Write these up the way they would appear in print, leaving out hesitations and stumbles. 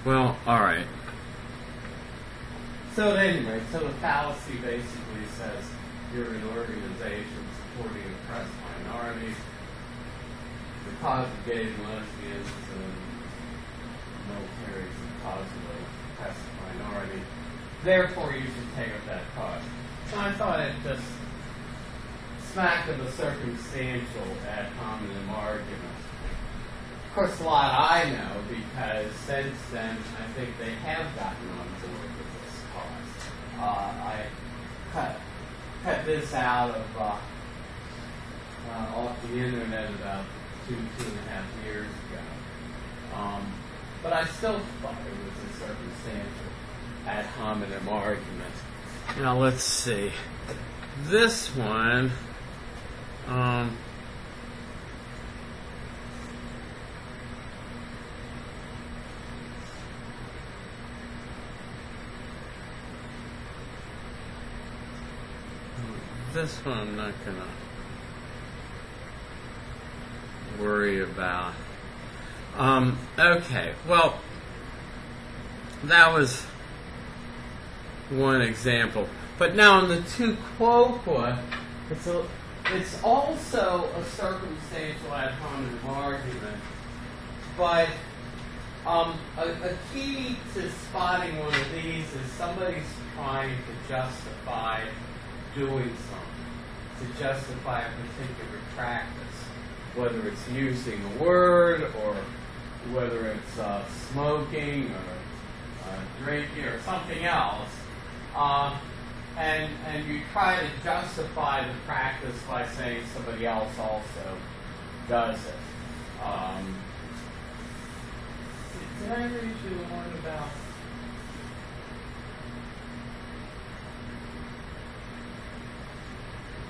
Well, all right. So at any rate, so the fallacy basically says you're an organization supporting oppressed minorities, the cause of gays and lesbians and military is the cause of the oppressed minority. Therefore, you should take up that cause. So I thought it just smacked of a circumstantial ad hominem argument. Of course, a lot I know, because since then, I think they have gotten on board with this cause. I cut this out of off the internet about two and a half years ago. But I still thought it was a circumstantial ad hominem argument. Now let's see. This one. This one I'm not going to worry about. Okay, well, that was one example. But now in the two Quoque, it's also a circumstantial ad hominem argument. But a key to spotting one of these is somebody's trying to justify doing something, to justify a particular practice, whether it's using a word or whether it's smoking or drinking or something else, and you try to justify the practice by saying somebody else also does it. Did I read you the one about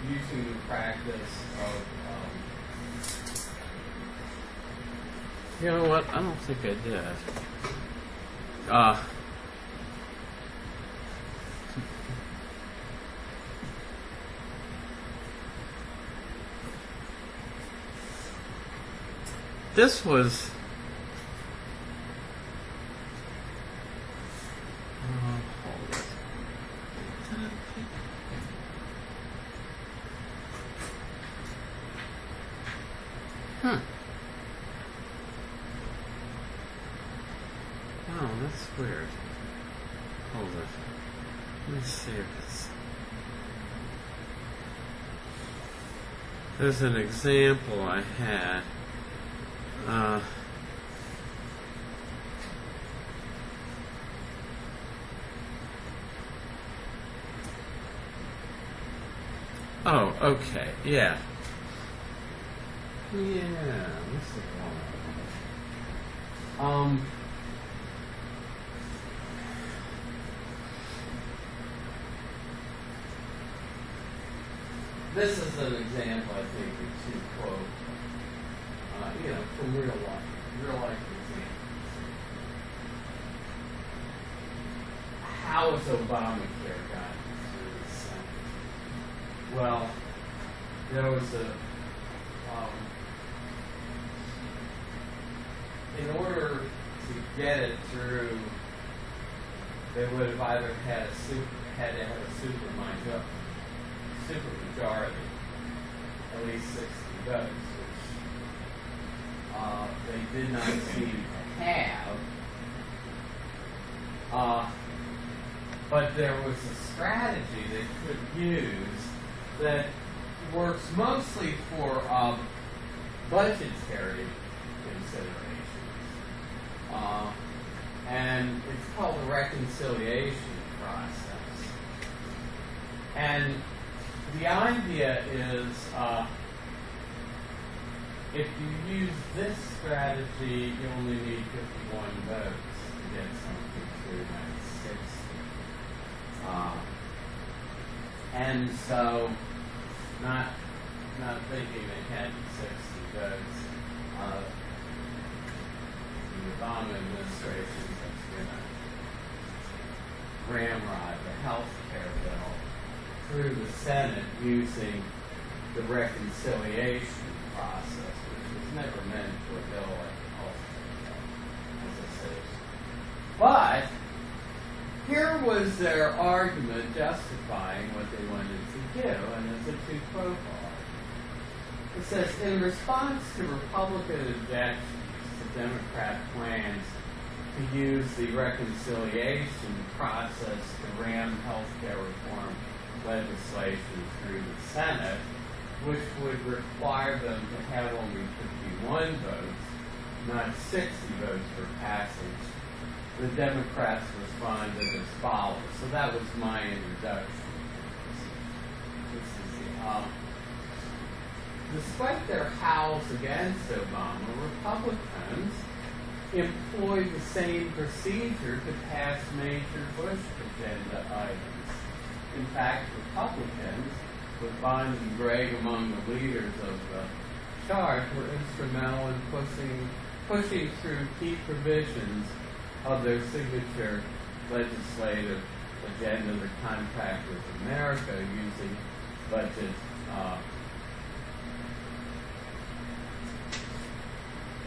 using the practice of, You know what? I don't think I did. This was. Hold it. Oh, that's weird. Hold it. Let me see if it's. There's an example I had. Oh, okay, yeah. Yeah, this is one. This is an example, I think, of two quotes, from real life examples. How has Obamacare gotten through the Senate? Well, there was in order to get it through, they would have either had to have a supermajority, at least 60 votes, which they did not seem to have. But there was a strategy they could use that works mostly for budgetary considerations. And it's called the reconciliation process. And the idea is, if you use this strategy, you only need 51 votes to get something through that 60. And so, not thinking they had 60 votes, the Obama administration is going to ramrod the health care bill through the Senate using the reconciliation process, which was never meant for a bill like the health care bill. As I said, it's was their argument justifying what they wanted to do, and it's a two quote argument. It says, in response to Republican objections to Democrat plans to use the reconciliation process to ram healthcare reform legislation through the Senate, which would require them to have only 51 votes, not 60 votes for passage, the Democrats responded as follows. So that was my introduction. Despite their howls against Obama, Republicans employed the same procedure to pass major Bush agenda items. In fact, Republicans, with Bond and Gregg among the leaders of the charge, were instrumental in pushing through key provisions of their signature legislative agenda, the Contract with America, using budget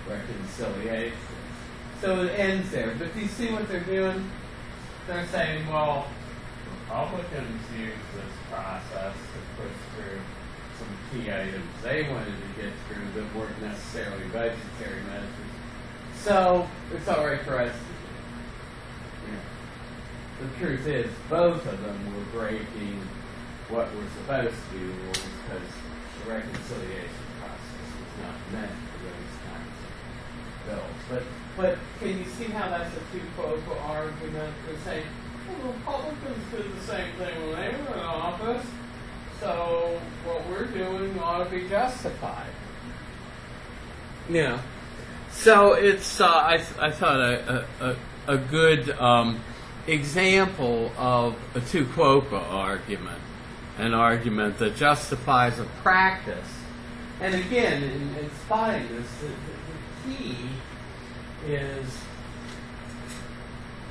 reconciliation. So it ends there. But do you see what they're doing? They're saying, well, Republicans use this process to push through some key items they wanted to get through that weren't necessarily budgetary measures. So it's all right for us to do. The truth is, both of them were breaking what were supposed to be rules because the reconciliation process was not meant for those kinds of bills. But can you see how that's a two-quote argument? They're saying, well, Republicans did the same thing when they were in office, so what we're doing ought to be justified. Yeah. So it's I thought a good example of a tu quoque argument, an argument that justifies a practice. And again, in spotting this, the key is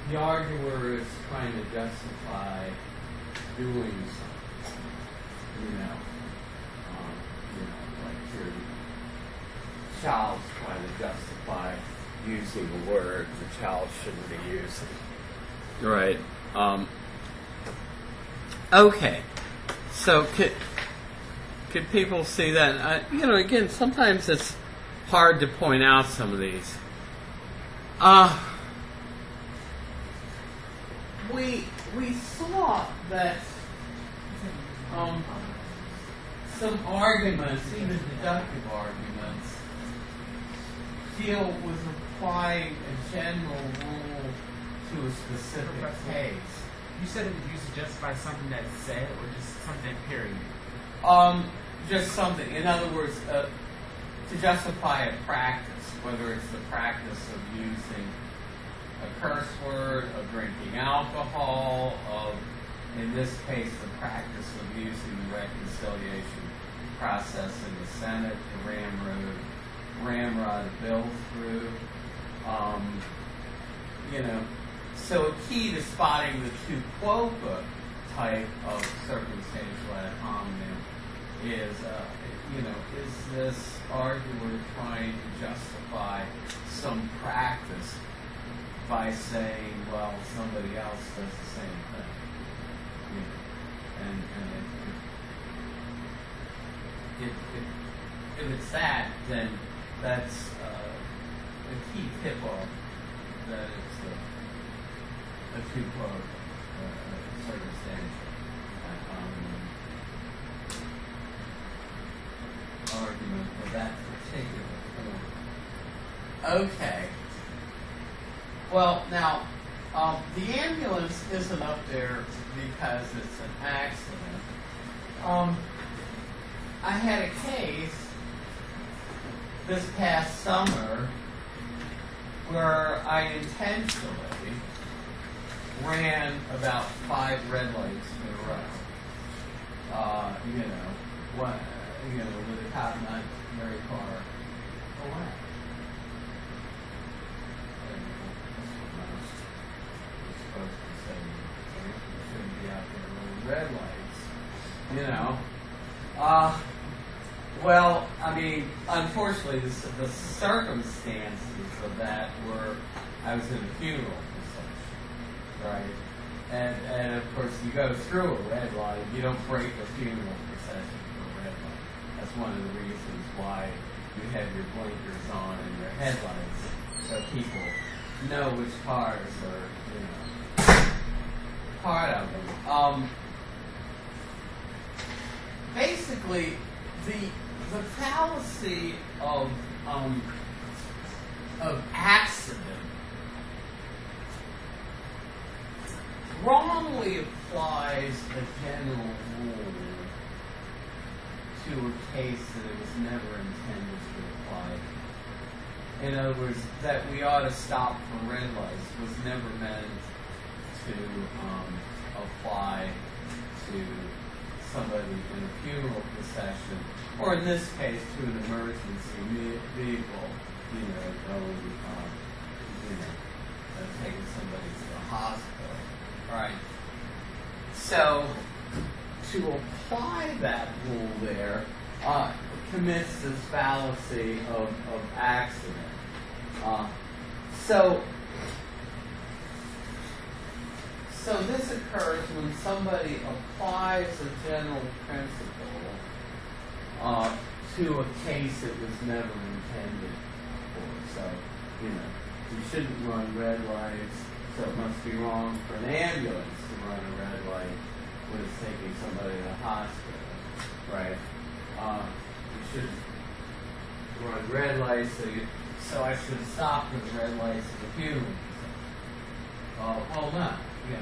the arguer is trying to justify doing something. Like your child's trying to justify using a word the child shouldn't be using. Right. Okay. So could people see that? Again, sometimes it's hard to point out some of these. We saw that some arguments, even deductive arguments, deal with applying a general rule to a specific case. You said it was used to justify something that's said, or just something period? Just something. In other words, to justify a practice, whether it's the practice of using a curse word, of drinking alcohol, of, in this case, the practice of using the reconciliation process in the Senate to ramrod a bill through. So a key to spotting the tu quoque type of circumstantial ad hominem is, is this arguer trying to justify some practice by saying, well, somebody else does the same thing. If it's that, then that's a key tip-off that it's a tu quoque circumstantial argument for that particular form. Okay. Well, now, the ambulance isn't up there because it's an accident. I had a case this past summer where I intentionally ran about 5 red lights in a row. With a cop not very far away. Supposed to say you shouldn't be out there with red lights. Well, I mean, unfortunately, the circumstances of that were, I was in a funeral procession, right? And of course, you go through a red light. You don't break a funeral procession for a red light. That's one of the reasons why you have your blinkers on and your headlights, so people know which cars are, part of them. Basically, the fallacy of accident wrongly applies a general rule to a case that it was never intended to apply. In other words, that we ought to stop for red lights was never meant to apply to somebody in a funeral procession, or in this case, to an emergency vehicle, going, taking somebody to the hospital. Right. So, to apply that rule there commits this fallacy of accident. So this occurs when somebody applies a general principle to a case it was never intended for. So, you shouldn't run red lights, so it must be wrong for an ambulance to run a red light when it's taking somebody to the hospital, right? You shouldn't run red lights, so I should stop with red lights at the funeral. Well, no.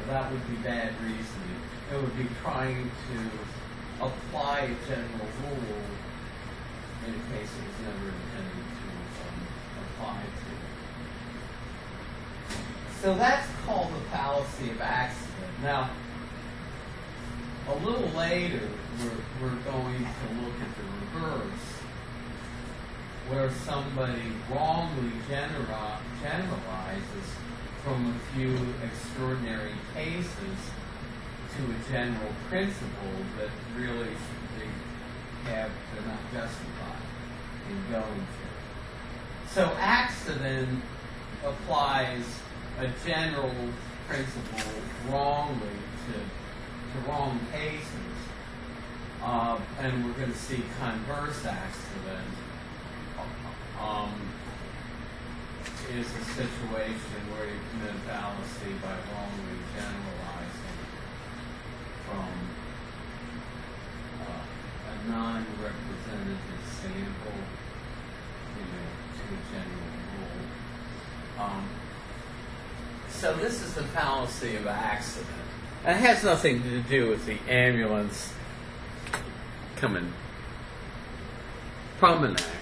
That would be bad reasoning. It would be trying to apply a general rule in a case it was never intended to apply to. So that's called the fallacy of accident. Now, a little later, we're going to look at the reverse, where somebody wrongly generalizes from a few extraordinary cases to a general principle that really they're not justified in going to. So accident applies a general principle wrongly to wrong cases, and we're going to see converse accident is a situation where you commit a fallacy by wrongly generalizing from a non-representative sample, to a general rule. So this is the fallacy of accident. And it has nothing to do with the ambulance coming from an accident.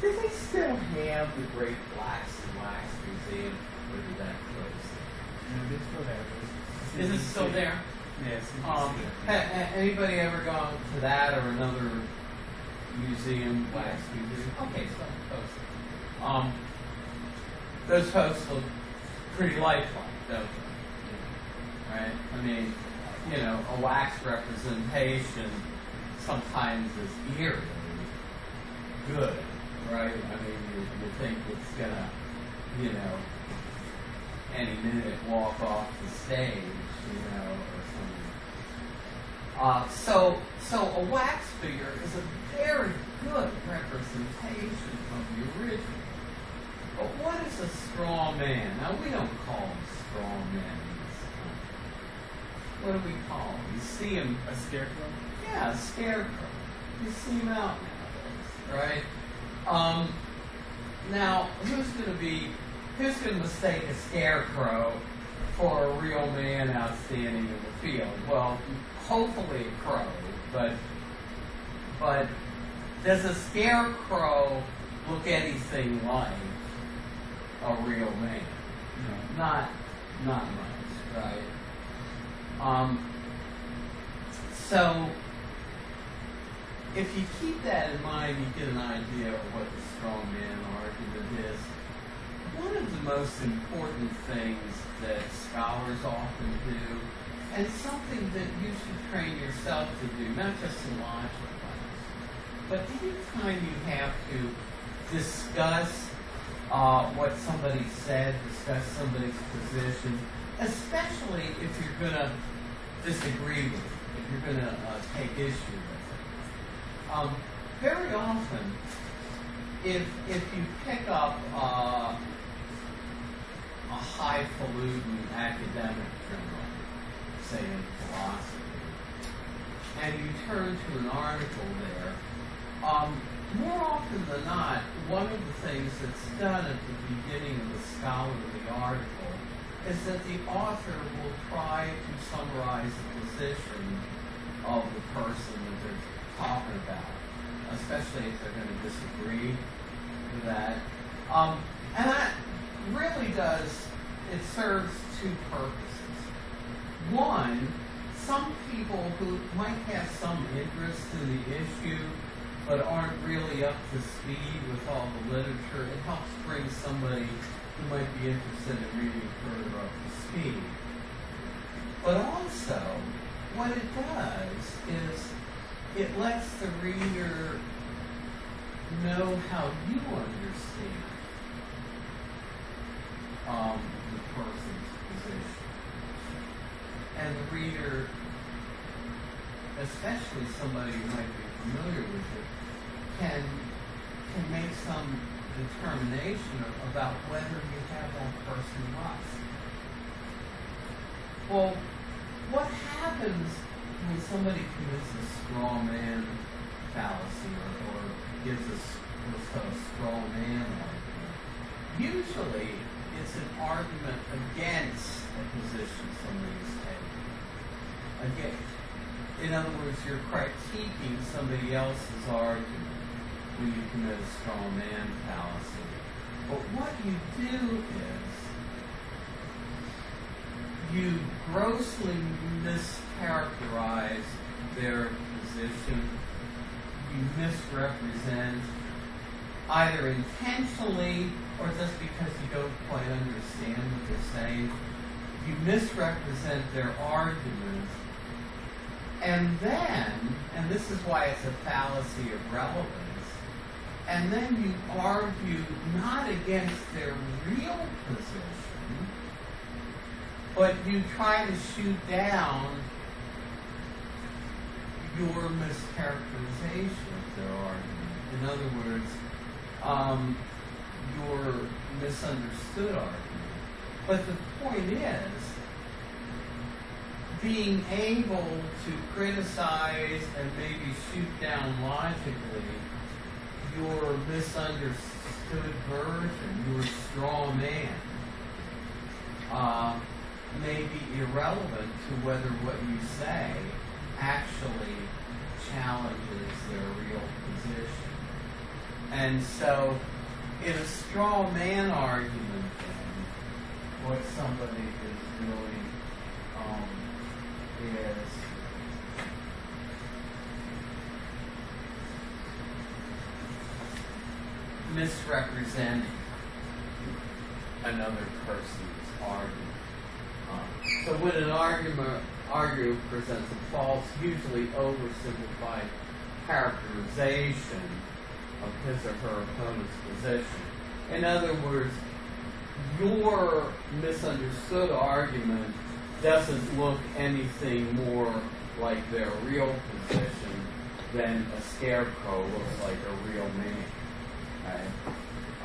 Do they still have the Great Blacks and Wax Museum, or did that close? No, it's still there. Is it still there? Yes. Anybody ever gone to that or another museum, wax museum? Okay, so those folks look pretty lifelike, don't they? Right? I mean, a wax representation sometimes is eerily good. Right? I mean, you think it's gonna, any minute walk off the stage, or something. So a wax figure is a very good representation of the original. But what is a straw man? Now, we don't call them straw men in this country. What do we call them? You see them... A scarecrow? Yeah, a scarecrow. You see them out nowadays, right? Now, who's going to mistake a scarecrow for a real man out standing in the field? Well, hopefully a crow, but does a scarecrow look anything like a real man? No. Not much, right? So, if you keep that in mind, you get an idea of what the strongman argument is. One of the most important things that scholars often do, and something that you should train yourself to do, not just in logic class, but anytime you have to discuss what somebody said, discuss somebody's position, especially if you're going to disagree with it, if you're going to take issue with it. Very often, if you pick up a highfalutin academic journal, say in philosophy, and you turn to an article there, more often than not, one of the things that's done at the beginning of the scholarly article is that the author will try to summarize the position of the person that they're talking about, especially if they're going to disagree with that. And that really it serves two purposes. One, some people who might have some interest in the issue but aren't really up to speed with all the literature, it helps bring somebody who might be interested in reading further up to speed. But also, what it does is it lets the reader know how you understand the person's position. And the reader, especially somebody who might be familiar with it, can make some determination about whether you have that person right. Well, what happens when somebody commits a straw man fallacy or gives what's called a straw man argument? Usually, it's an argument against a position somebody's taking. Again, in other words, you're critiquing somebody else's argument when you commit a straw man fallacy. But what you do is you grossly mischaracterize their position. You misrepresent, either intentionally or just because you don't quite understand what they're saying. You misrepresent their argument. And then, and this is why it's a fallacy of relevance, and then you argue not against their real position, but you try to shoot down your mischaracterization of their argument. In other words, your misunderstood argument. But the point is, being able to criticize and maybe shoot down logically your misunderstood version, your straw man, may be irrelevant to whether what you say actually challenges their real position. And so, in a straw man argument, then, what somebody is doing is misrepresenting another person's argument. So when an arguer presents a false, usually oversimplified characterization of his or her opponent's position, in other words, your misunderstood argument doesn't look anything more like their real position than a scarecrow looks like a real man.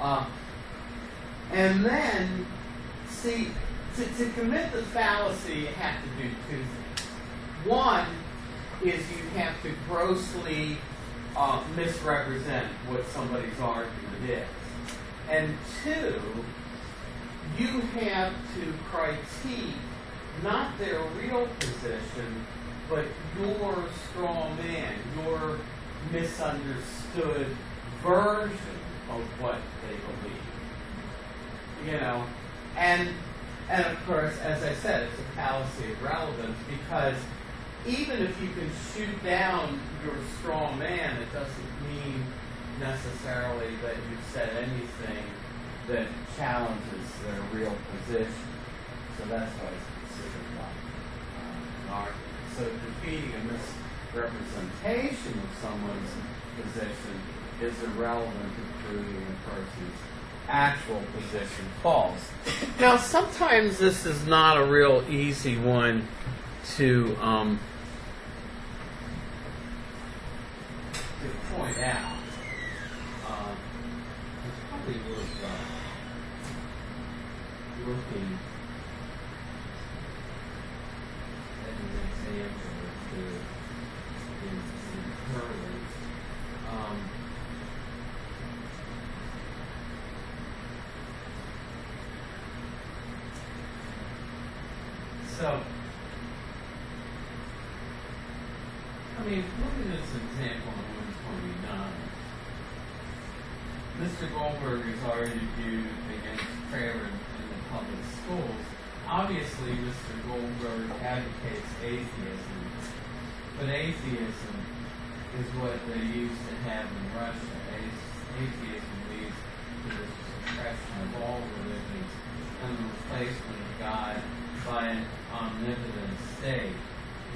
Right? And then, see, to commit the fallacy, you have to do two things. One is you have to grossly misrepresent what somebody's argument is. And two, you have to critique not their real position, but your straw man, your misunderstood version of what they believe. You know, and of course, as I said, it's a fallacy of relevance, because even if you can shoot down your straw man, it doesn't mean necessarily that you've said anything that challenges their real position. So that's why it's considered like an argument. So defeating a misrepresentation of someone's position is irrelevant to proving a person's actual position false. Now, sometimes this is not a real easy one to point out. It's probably worth looking at an example or two in Hurley. So, I mean, look at this example on 129. Mr. Goldberg is argued against prayer in the public schools. Obviously, Mr. Goldberg advocates atheism, but atheism is what they used to have in Russia. Atheism leads to the suppression of all religions and the replacement of God by an omnipotent state.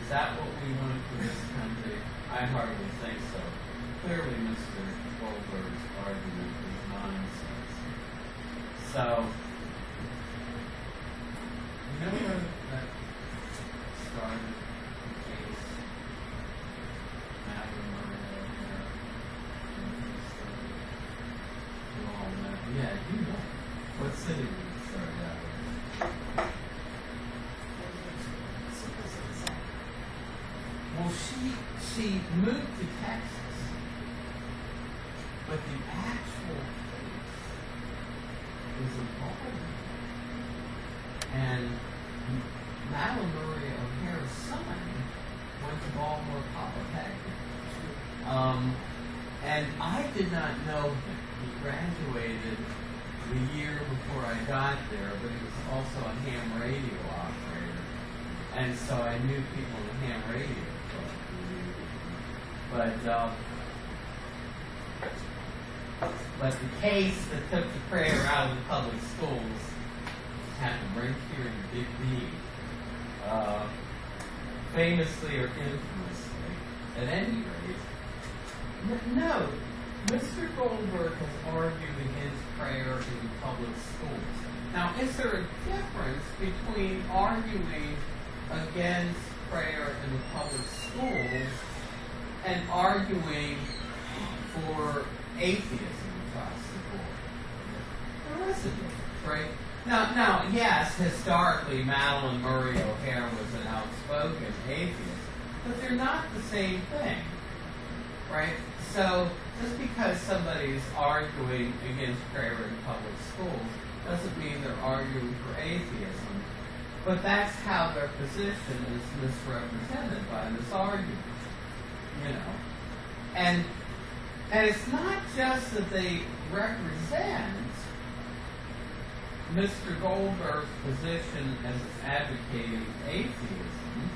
Is that what we want for this country? I hardly think so. Clearly, Mr. Goldberg's argument is nonsense. So, you know where that started? The case, yeah, you know. What city did it start out with? Well, she moved to Texas, but the actual case was in Baltimore. And Madeline Murray O'Hara's son went to Baltimore Polytechnic. And I did not know him. He graduated the year before I got there, but he was also a ham radio operator. And so I knew people in the ham radio club. But the case that took the prayer out of the public schools happened right here in Big D. Famously or infamously, at any rate. No, Mr. Goldberg has argued against prayer in public schools. Now, is there a difference between arguing against prayer in the public schools and arguing for atheism across the board? There is a difference, right? Now, yes, historically, Madeline Murray O'Hara was an outspoken atheist, but they're not the same thing, right? So, just because somebody's arguing against prayer in public schools doesn't mean they're arguing for atheism. But that's how their position is misrepresented by this argument, you know. And it's not just that they represent Mr. Goldberg's position as advocating atheism,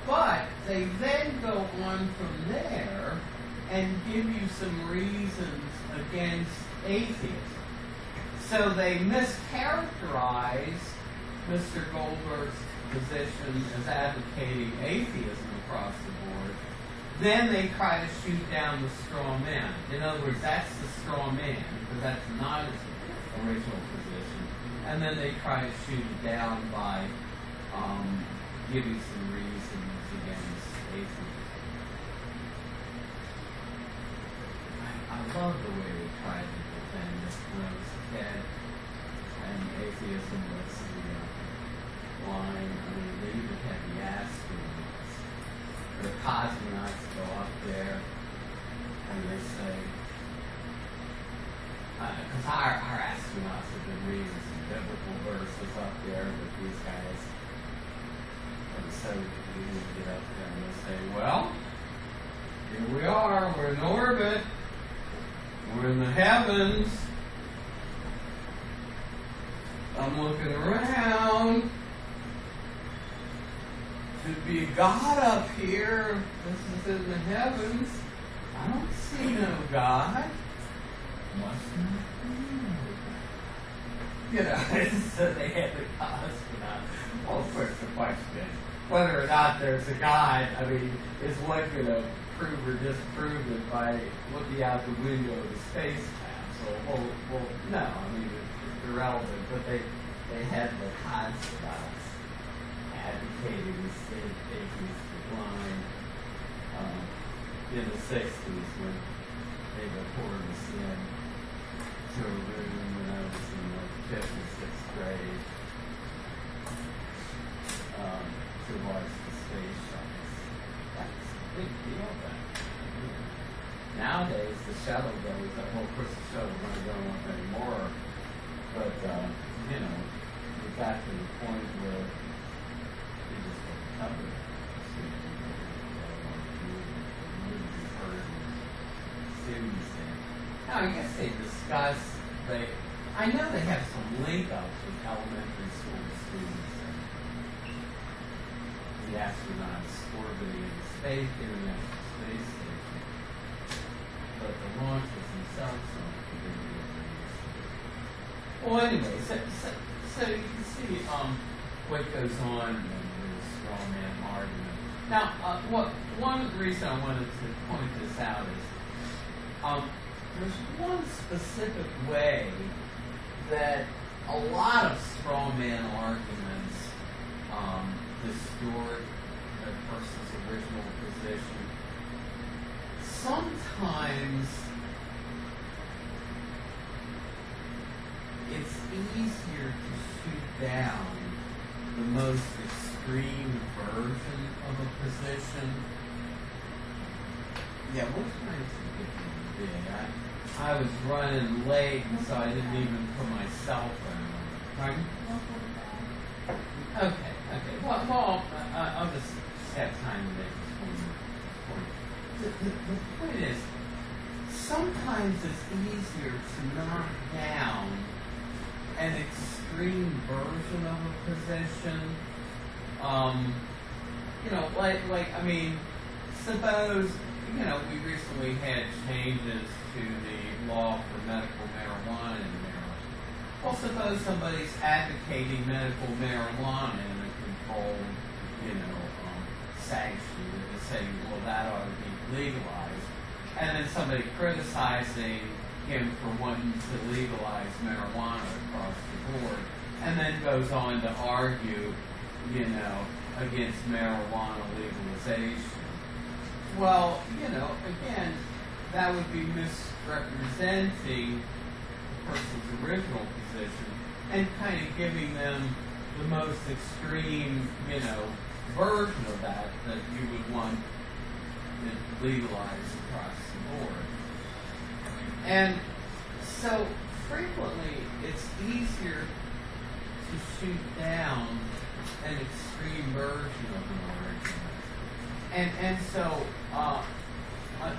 but they then go on from there and give you some reasons against atheism. So they mischaracterize Mr. Goldberg's position as advocating atheism across the board. Then they try to shoot down the straw man. In other words, that's the straw man, because that's not his original position. And then they try to shoot it down by giving some reasons against atheism. I love the way they try to defend it when I was a kid. And atheism was the line. I mean, they even had the astronauts. The cosmonauts go up there and they say, because our astronauts have been reading some biblical verses up there with these guys. And so we get up there and they say, well, here we are, we're in orbit, we're in the heavens. I'm looking around. Should be God up here. This is in the heavens. I don't see no God. Must not be no God. You know, so they had the cosmonaut. Well, of course, the question, whether or not there's a God, I mean, is one going to prove or disprove it by looking out the window of the space house? Well, no, I mean, it's irrelevant, but they had the concepts advocating the state agency's decline in the 60s when they reported us in to a room when I was in the 5th and 6th grade to watch the space shuttles. That's a big deal then. Nowadays, the shuttle goes up. Well, of course, the shuttle isn't going up anymore, but, you know, we got to the point where you just get covered. Now, I guess they discuss, I know they have some link-ups with elementary school students. The astronauts orbiting the International Space Station. But the launches themselves don't contribute. Well, anyway, so you can see what goes on in the straw man argument. Now, one reason I wanted to point this out is there's one specific way that a lot of straw man arguments distort a person's original position. Sometimes it's easier to shoot down the most extreme version of a position. Yeah, what trying to get me today? I was running late, and so I didn't even put my cell phone on. Pardon? Okay. Well, I'll just have time to make this point. The point is, sometimes it's easier to knock down an extreme version of a position. I mean, suppose, we recently had changes to the law for medical marijuana in Maryland. Well, suppose somebody's advocating medical marijuana in a controlled, sanction to say, well, that ought to be legalized. And then somebody criticizing him for wanting to legalize marijuana across the board, and then goes on to argue, against marijuana legalization. Well, again, that would be misrepresenting the person's original position and kind of giving them the most extreme, version of that you would want legalized across the board. And so frequently it's easier to shoot down an extreme version of an argument. And so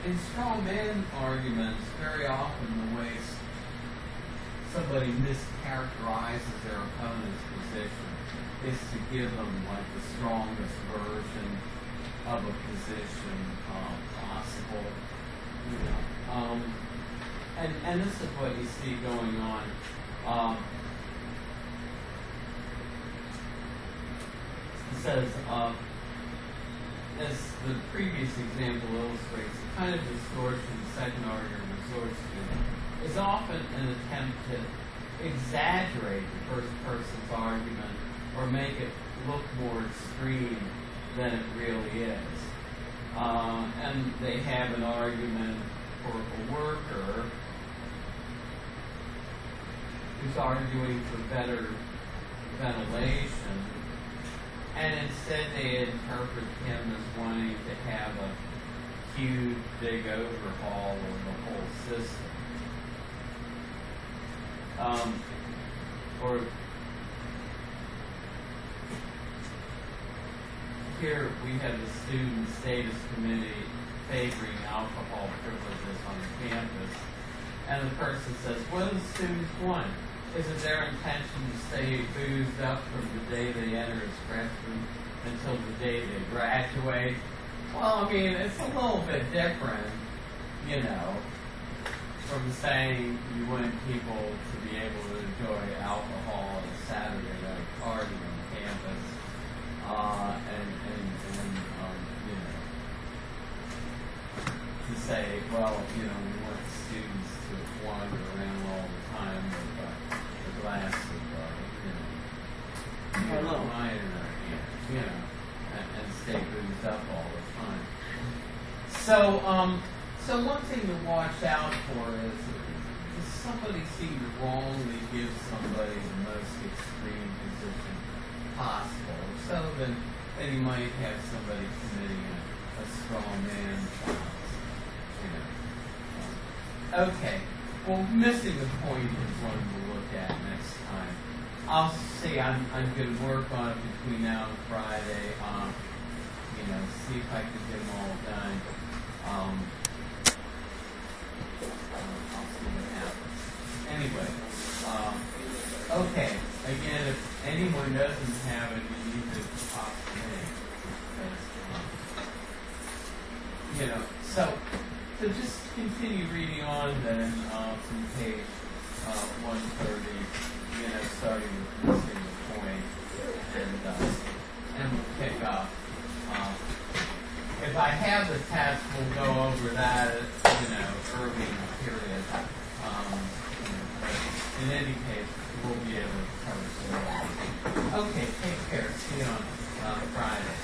in straw man arguments, very often the way somebody mischaracterizes their opponent's position is to give them like the strongest version of a position possible. And this is what you see going on. It says, as the previous example illustrates, the kind of distortion the second argument resorts to is often an attempt to exaggerate the first person's argument or make it look more extreme than it really is. And they have an argument for a worker who's arguing for better ventilation, and instead they interpret him as wanting to have a huge, big overhaul of the whole system. Or here we have the Student Status Committee favoring alcohol privileges on the campus, and the person says, what do the students want? Is it their intention to stay boozed up from the day they enter as freshmen until the day they graduate? Well, I mean, it's a little bit different, from saying you want people to be able to enjoy alcohol at a Saturday night party on campus, to say, well, we want students to wander around So one thing to watch out for is if somebody seems to wrongly give somebody the most extreme position possible. So then you might have somebody committing a straw man trial. You know. Okay. Well, missing the point is one to look at next time. I'll say I'm going to work on it between now and Friday. See if I can get them all done. I'll see what happens. Anyway, okay. Again, if anyone doesn't have it, you need to talk to me. Because, so just continue reading on then from page 130. Starting with missing the point, and we'll pick up. If I have the test, we'll go over that, early in the period. But in any case, we'll be able to cover some. Okay, take care. See you on Friday.